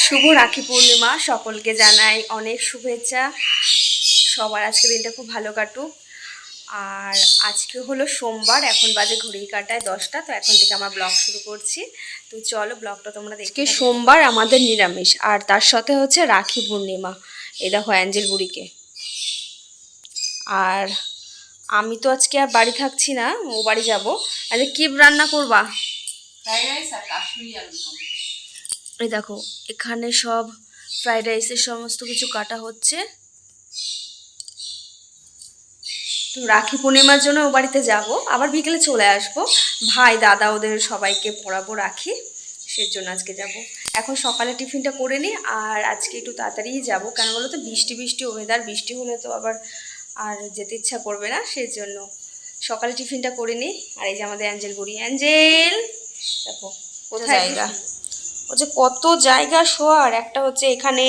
শুভ রাখি পূর্ণিমা সকলকে জানাই অনেক শুভেচ্ছা। সবার আজকে দিনটা খুব ভালো কাটুক। আর আজকে হলো সোমবার, এখন বাজে ঘড়ির কাঁটায় 10টা। তো এখন থেকে আমার ব্লগ শুরু করছি। তো চলো ব্লগটা তোমরা দেখতে। সোমবার আমাদের নিরামিষ, আর তার সাথে হচ্ছে রাখি পূর্ণিমা। এই দেখো অ্যাঞ্জেল বুড়িকে। আর আমি তো আজকে আর বাড়ি থাকছি না, ও বাড়ি যাবো। আরে কি রান্না করবা? ফ্রাইড রাইস আর কাশ্মীরি আলুর দম। এই দেখো এখানে সব ফ্রাইড রাইসের সমস্ত কিছু কাটা হচ্ছে। তো রাখি পূর্ণিমার জন্য ও বাড়িতে যাব, আবার বিকেলে চলে আসব। ভাই দাদা ওদের সবাইকে পড়াবো রাখি, সেজন্য আজকে যাব। এখন সকালে টিফিনটা করে নিই, আর আজকে একটু তাড়াতাড়িই যাব। কেন বলো তো, বৃষ্টি বৃষ্টি ওয়েদার, বৃষ্টি হলে তো আবার আর যেতে ইচ্ছা করবে না, সেজন্য সকালে টিফিনটা করে নিই। আর এই যে আমাদের অ্যাঞ্জেল বুড়ি, অ্যাঞ্জেল দেখো কোথায় জায়গা, ও যে কত জায়গা শোয়ার। একটা হচ্ছে এখানে,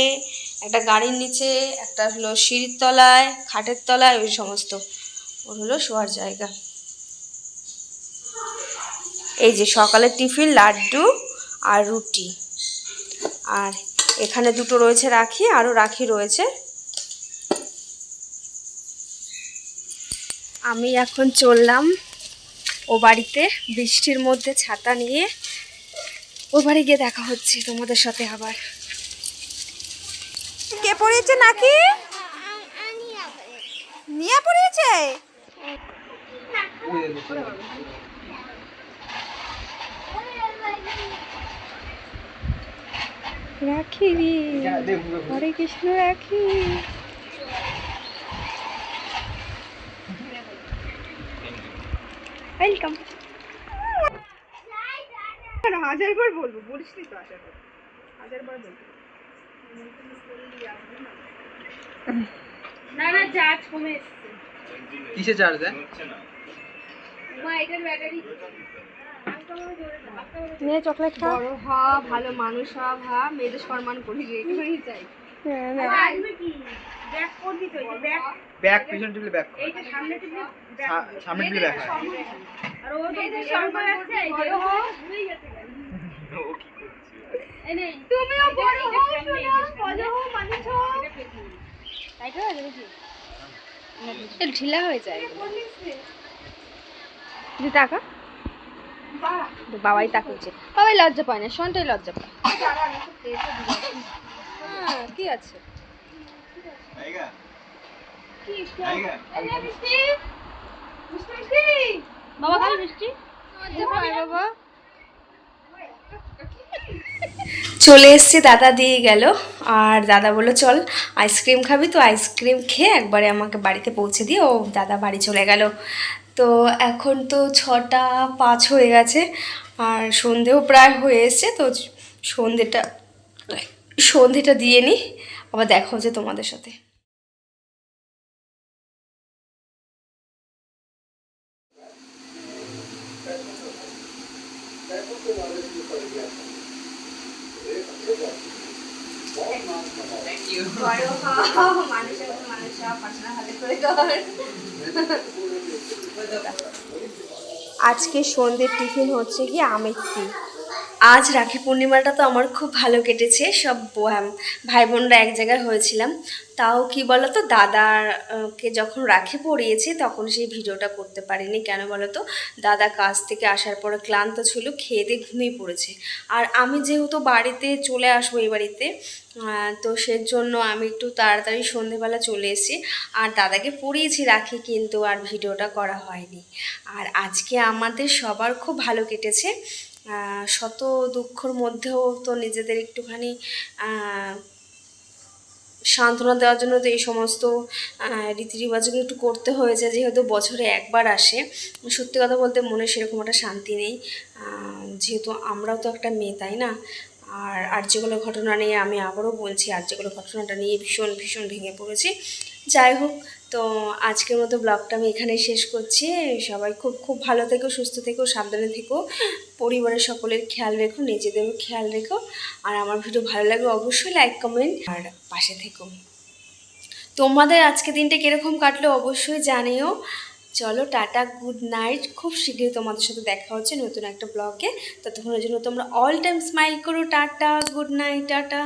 একটা গাড়ির নিচে, একটা হলো সিঁড়ির তলায়, খাটের তলায়, ওই সমস্ত ওর হলো শোয়ার জায়গা। এই যে সকালের টিফিন লাড্ডু আর রুটি, আর এখানে দুটো রয়েছে রাখি, আরও রাখি রয়েছে। আমি এখন চললাম ও বাড়িতে, বৃষ্টির মধ্যে ছাতা নিয়ে। ও বাড়ি গিয়ে দেখা হচ্ছে তোমাদের সাথে আবার। কে পড়িয়েছে নাকি? নিয়ে পড়িয়েছে। রাখি রে, হরে কৃষ্ণ রাখি। ওয়েলকাম। হাজারবার বলবো, বলিস নি তো? হাজারবার বলবো। না না, চার্জ কমে এসেছে। কিসে চার্জ দেয়? মা এটার ব্যাটারি নে। চকলেট খা, বড় হ, ভালো মানুষ হ, মেয়েদের সম্মান করি, এগুলোই চাই। ব্যাক করবি তো, ব্যাক ব্যাক পিছন টিপলে ব্যাক, এইটা সামনে টিপলে সামনে টিপলে ব্যাক। আর ও মেয়েদের সম্মান আছে, বড় হ, ভুলেই গেছে। ও কি করছে? এই নে, তুমিও বড় হও, শোনো, বড় হও, মানুষ হও। তাই তো আছে নাকি? এটা ঢিলা হয়ে যায়। তুই টাকা বাবাই তাকাচ্ছে, বাবাই লজ্জা পায় না, শোনটাই লজ্জা পায়। হ্যাঁ কি আছে, বাবা খালি মিষ্টি লজ্জা পায় বাবা। চলে এসছি, দাদা দিয়ে গেল। আর দাদা বললো চল আইসক্রিম খাবি, তো আইসক্রিম খেয়ে একবারে আমাকে বাড়িতে পৌঁছে দিয়ে ও দাদা বাড়ি চলে গেল। তো এখন তো 6টা 5 হয়ে গেছে, আর সন্ধেও প্রায় হয়ে এসছে। তো সন্ধেটা দিয়ে নিই, আবার দেখা হচ্ছে তোমাদের সাথে। আজকে সন্ধ্যের টিফিন হচ্ছে কি আমেকি। আজ রাখি পূর্ণিমাটা তো আমার খুব ভালো কেটেছে, সব ভাই বোনরা এক জায়গায় হয়েছিলাম। তাও কি বলতো, দাদাকে যখন রাখি পরিয়েছি তখন সেই ভিডিওটা করতে পারিনি। কেন বলতো, দাদা কাজ থেকে আসার পরে ক্লান্ত ছিল, খেয়ে দিয়ে ঘুমিয়ে পড়েছে। আর আমি যেহেতু বাড়িতে চলে আসবো এই বাড়িতে, তো সেজন্য আমি একটু তাড়াতাড়ি সন্ধেবেলা চলে এসেছি। আর দাদাকে পরিয়েছি রাখি, কিন্তু আর ভিডিওটা করা হয়নি। আর আজকে আমাদের সবার খুব ভালো কেটেছে। শত দুঃখর মধ্যেও তো নিজেদের একটুখানি সান্ত্বনা দেওয়ার জন্য তো এই সমস্ত রীতি রেওয়াজগুলো একটু করতে হয়েছে, যেহেতু বছরে একবার আসে। সত্যি কথা বলতে মনে সেরকম একটা শান্তি নেই, যেহেতু আমরাও তো একটা মেয়ে, তাই না? আর যেগুলো ঘটনা নিয়ে আমি আবারও বলছি, আর যেগুলো ঘটনাটা নিয়ে ভীষণ ভীষণ ভেঙে পড়েছি। যাই হোক, তো আজকের মতো ব্লগটা আমি এখানেই শেষ করছি। সবাই খুব খুব ভালো থেকো, সুস্থ থেকো, সাবধানে থেকো, পরিবারের সকলের খেয়াল রেখো, নিজেদেরও খেয়াল রেখো। আর আমার ভিডিও ভালো লাগলে অবশ্যই লাইক কমেন্ট আর পাশে থেকো। তোমাদের আজকে দিনটা কীরকম কাটলো অবশ্যই জানিও। চলো টাটা, গুড নাইট। খুব শীঘ্রই তোমাদের সাথে দেখা হচ্ছে নতুন একটা ব্লগে। ততক্ষণের জন্য তোমরা অল টাইম স্মাইল করো। Tata, good night, tata.